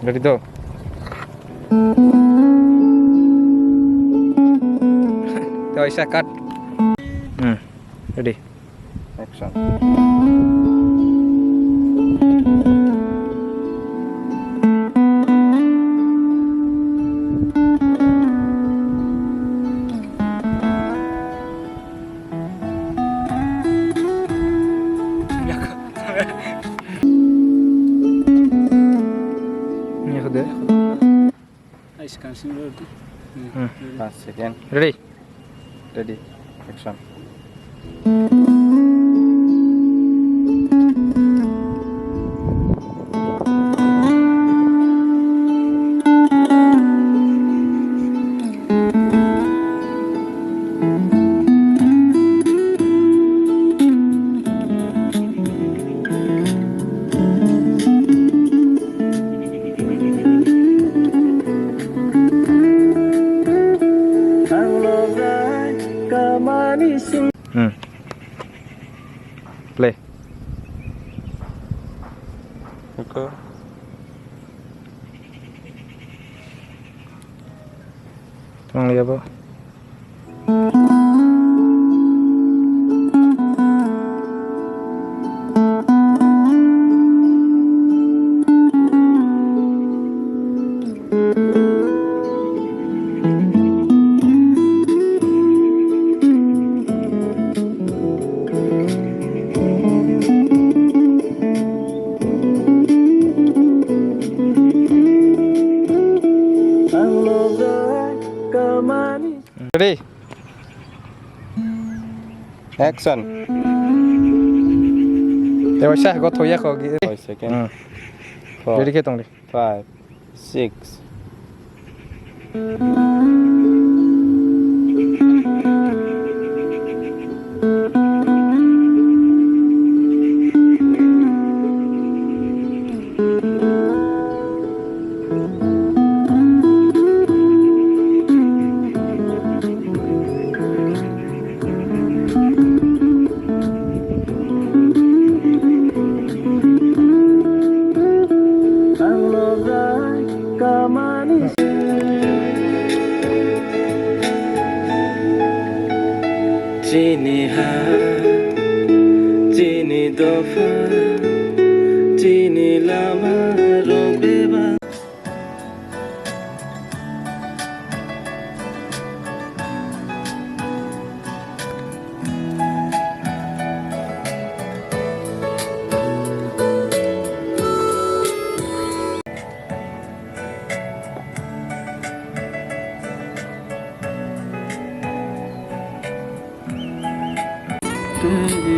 Ganito. Ito isa cut. Ready. Action. Ini aku deh. Ice cancel berarti. 5 second. Ready. Ready. Action. Play. Okay. Tolong lihat, Bu. Ready. Action. Dewa Syah kau thoya kau gitu. 5 second. 4, Jadi kita tong deh. 5, 6. Cini ha, cini dofa, cini lama rombeba.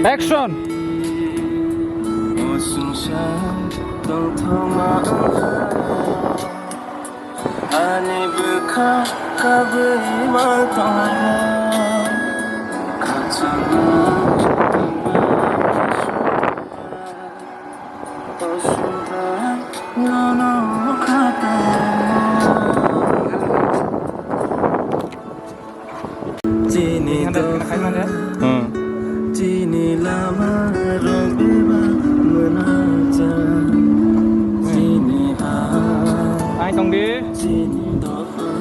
Action. Cini lama rombeba menaja. Cini Ai tong đi. cini dofa,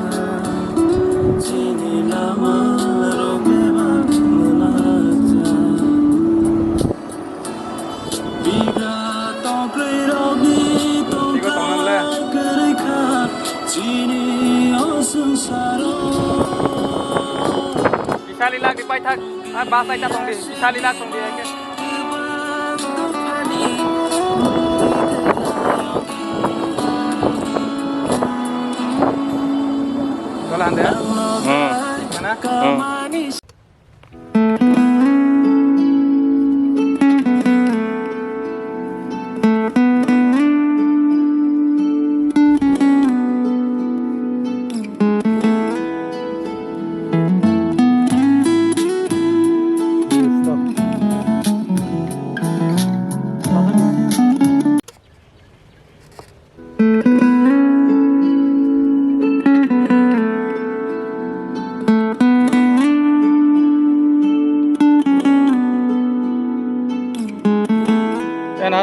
cini lama rombeba menaja. Biga tongkre rogi tongka kereka. Cini osung saro. Bisa lilag di pai thak. Bahasa kita tong di. Bisa lilag tong di ke. Jalan deh. Mana?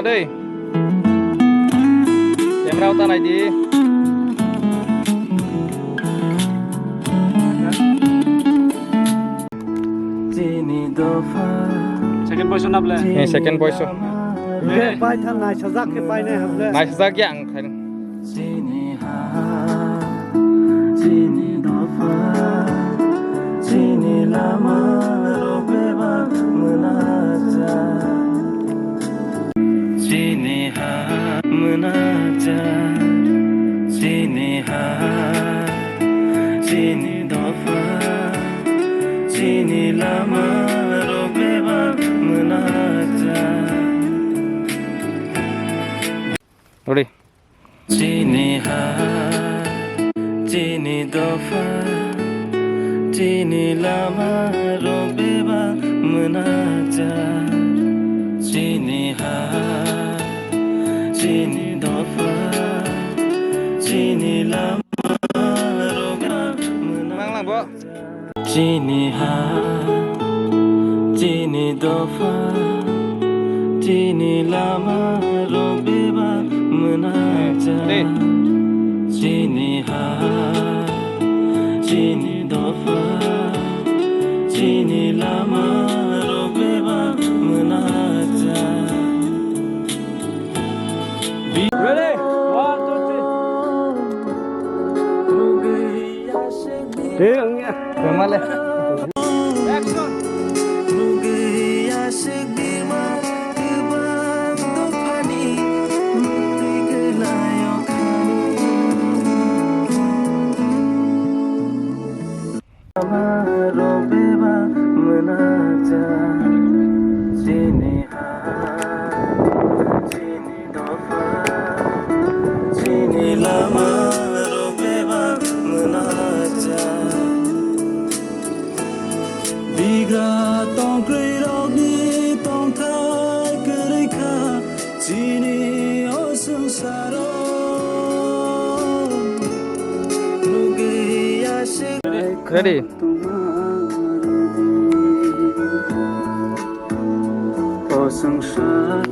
đây. Em rau ta này đi. Second position up le. Second voice. Pai thằng này sao rắc cái pai này hợp lệ. Nice giác dạng. Rồi đi. Cini ha, cini dofa, cini lama robeba menaja. Cini ha, cini dofa, cini lama robeba Mang lang bố. Cini ha, cini dofa, cini lama robeba menaja. Đi. Cini ha, cini dofa, cini lama robeba menaja. Ready? 1, 2, 3. Tiếng nhá. Rồi mắt lên. Action. Ready. Sông sát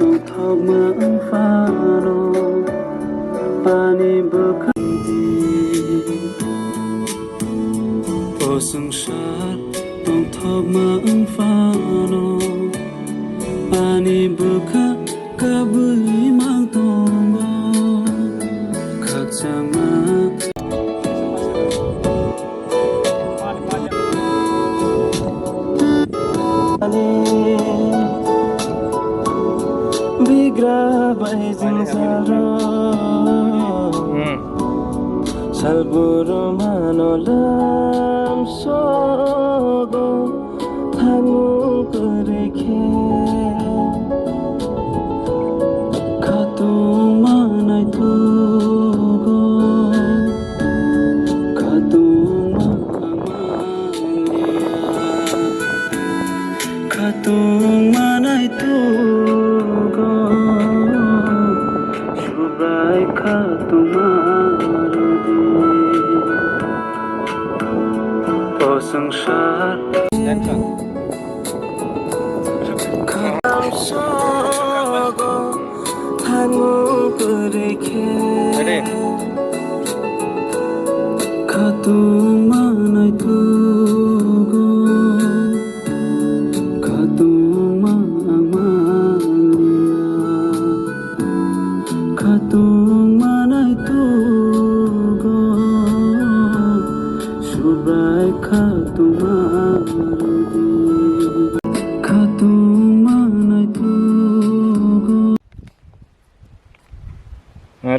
tông thóc mỡ pha lô pani bơ đi sông sát tông thóc mỡ pha lô pani bơ cả bưởi mang tông bò khắc chạm Salburu manolam sogo thangu kurikhe khatu manai tugo khatu manai tugo shubai khatu Sangshar Kham sogo thangu kurikhe khatu manai tugo khatu manai tugo shubai khatu manai tugo.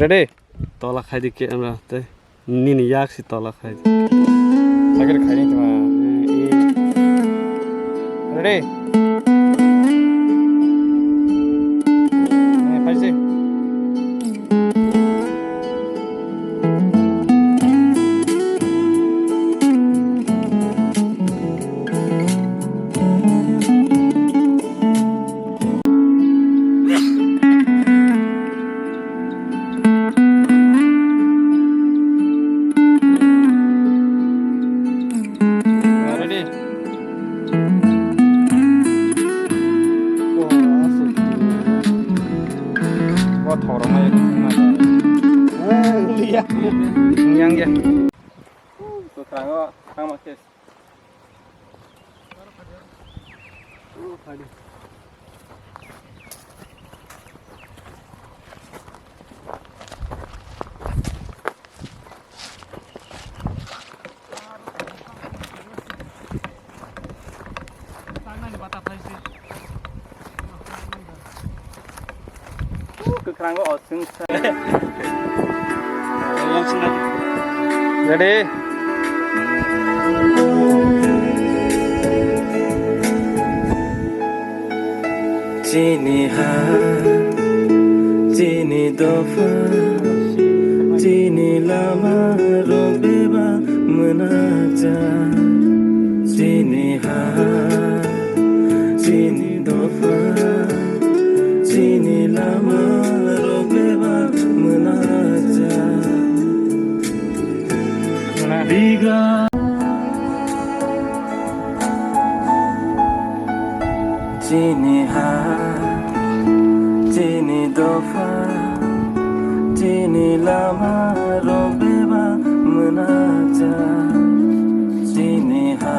Ready. Tolak khai dikit আমরা তে nini yak si tolak khai. Sakit khai cuma. Ready. Pasti. orang aja lihat yang ya tuh terang sama kes kekerang kok oseng Yang senang. ready Cini ha, cini dofa, cini lama rombeba menaja. Cini ha, cini dofa, cini lama rombeba menaja. Biga. Cini ha, cini dofa, cini lama rombeba menaja. Cini ha,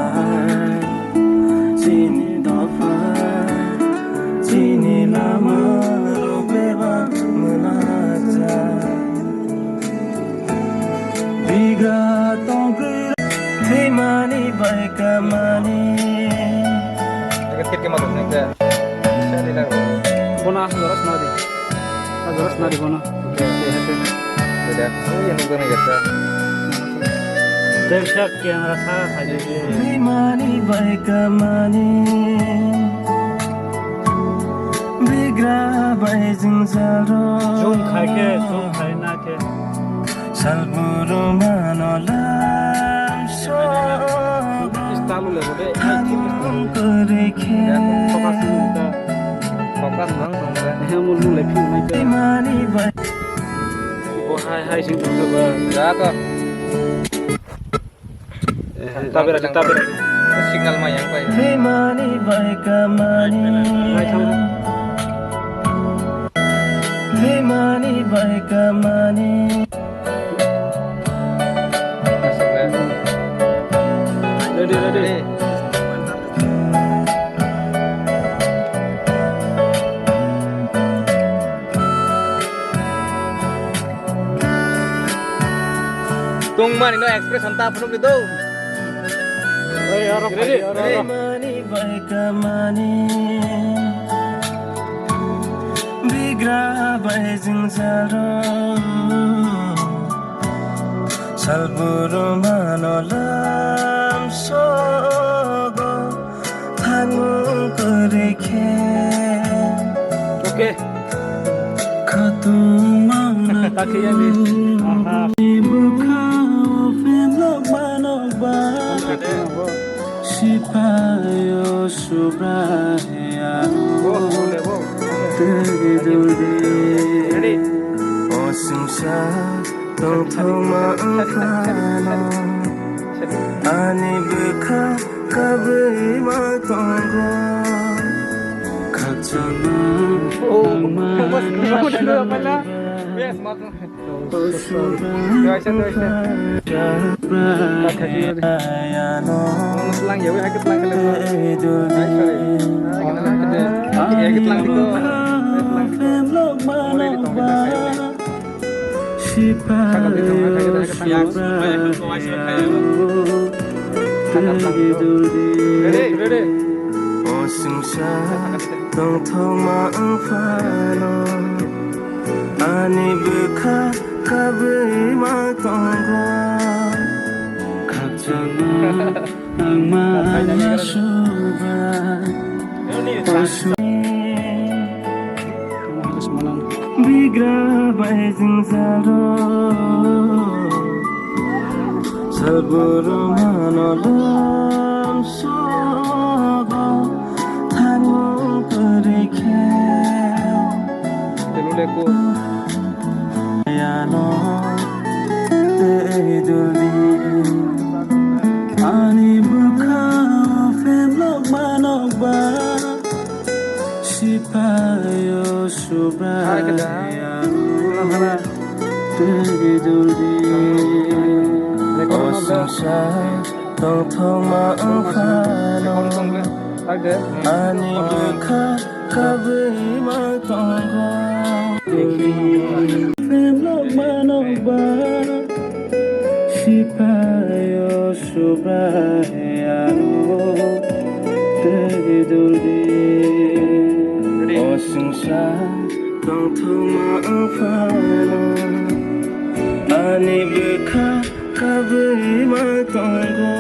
cini dofa, cini lama rombeba menaja. Biga tongkri, hei mani baik mani. deket ke mana nih ya bisa dilakukan Bona zoras nadi. Zoras nadi bona. udah oh yang nunggu nih guys Dahsyat yang rasa saja. Hei mani baik mani. Bigra baik jengzaro. Zoom khake, zoom khai na ke. Salburo manolam so. install le bude Kureke. Fokus kita. fokus bang sebenarnya Dia mau mulai film aja. Mani baik. Oh hai sing coba. udah kok Tabir aja. signal mah yang baik Hei mani baik mani. Hai kamu. Hei mani baik mani. masuk ya Ready. tung man ini ekspres hentap penuh gitu Hey, orang Ready? Hei mani baik mani. Bigra baik jengzaro. Salburo manolam sogo. Thangung kureke. Oke. Khatung mana Kaki ya di. Aha. buka ofenlok manokba. Sipayo subrahya. ready Osimsa tongthoma angkano. Ani buka kabai matonggo. Kacana kamu udah apa lah yes maaf selang ya weh akit lang kalau sorry ya akit lang diko mulai ditong ready Osimsa tongthoma angkano. Ani buka kabai matonggo. Kacana angmanya subah. Harus menang. Bigra baik jengzaro. Salburo manolam sogo. Thangung kureke. teluleku Yano teiduli. Ani buka femlok manokba. Sipayo subrahya. 되돌리 어슴살 텅텅 마음 파노 아니 불카 kabima tonggo Femlo manoba Sipayo subrayano Teduldi Osungsa Tongtoma afano Ani buka kabima tonggo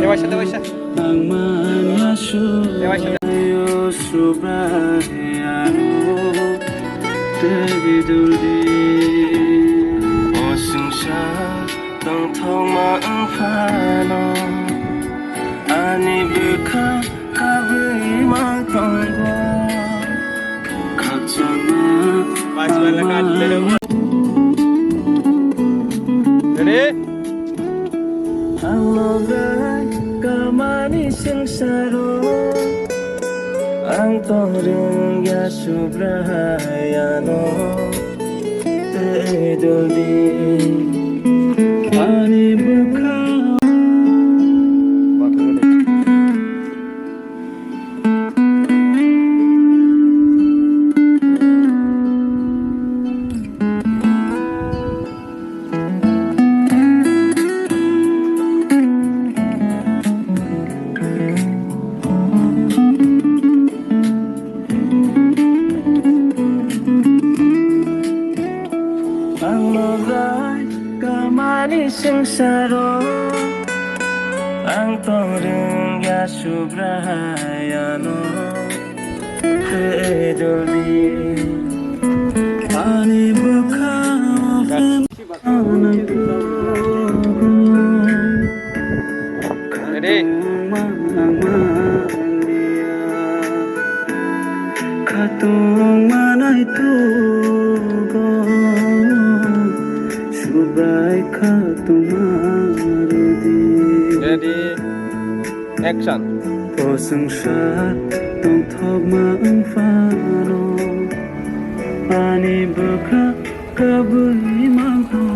Dewasa. Angmanya subrayo subrayano Teduldi Osungsa Tongtong maafano Ani buka kabima tonggo Katsama Ready? Anglogai kamani sengsaro Ang torong ya subrayano Teduldi Ani buka sengsaro ang torong ya subrayano Teduldi ani buka Ready? katung manay tugo subray katumarudi Ready? Action. Osungsat tong thog maangfano ani buka kabui mangko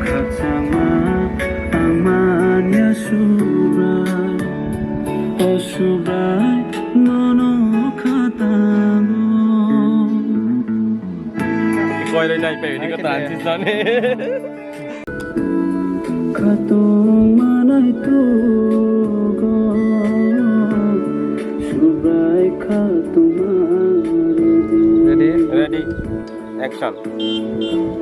katsama amanya subray o subray nono katago Coi đây này, phải đi có tàn chứ sao nè. katung manay tugo subray katumarudi Ready? Action.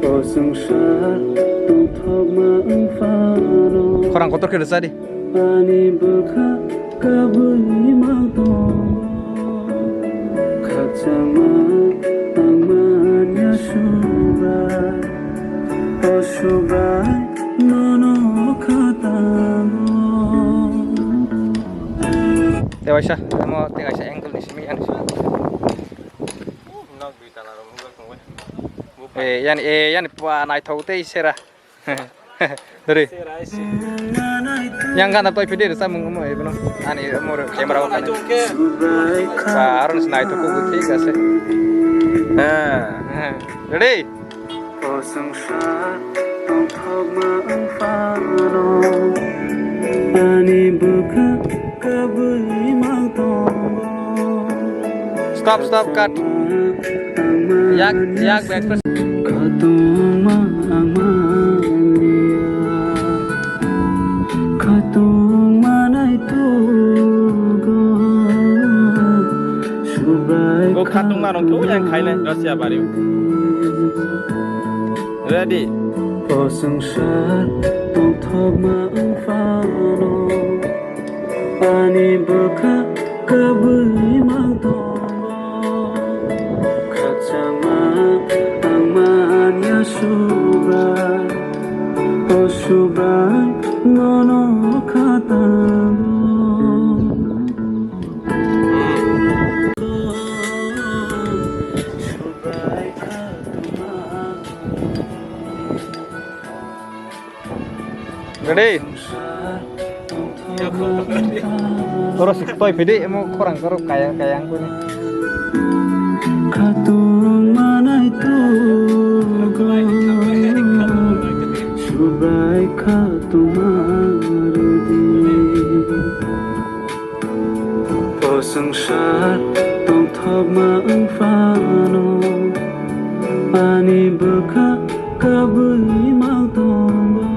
Osungsat tong thog maangfano Kurang kotor ke desa di. ani buka kabui mangto katsama angmanya subray o subray nono katago Dewasa, kamu tinggal saya angle di sini kan. Yan pa nai thau te sera. Dari. Yang kan atau video sa mung mo ibno. Ani mo camera ko kan. subray Sa aron nai to ko guti kase. Ready? Osungsat tong thog maangfano ani buka kabui mangto Stop, cut. Yak back press. katung maangmania katung manay tugo subray Go katung marong tu yang khaile Russia bariu. Ready? Osungsat tong thog maangfano ani buka kabui mangto katsama angmanya subray o subray nono katago subray Ready? Terus toy video mau kurang karo kayak aku nih. katung mana দেখা তোমার দিন ও সংসার tongthokma ang fano ani baka kabui mang tombo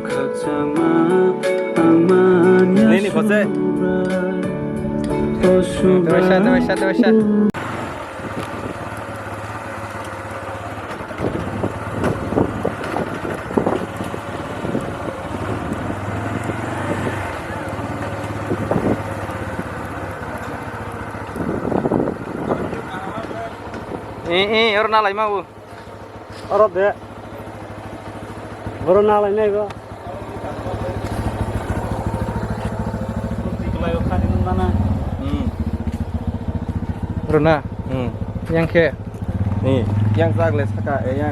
khachama ang manya Ini, Jose. Dewasa. Orang nalai mau. Orang deh. Baru nala ini kok. Kalau kan ini mana? Runa. Yang ke? Nih, yang sagles kakak ya.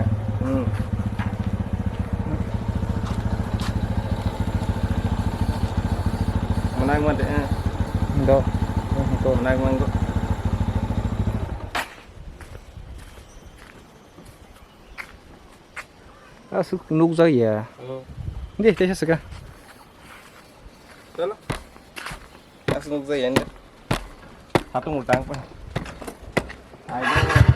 Menang mana deh? Do. Menang mana? Asuk nuk zai ya. Đi, thế sao cả? Chalo. Langsung saya ini. Satu ngutang, Pak. Ayo.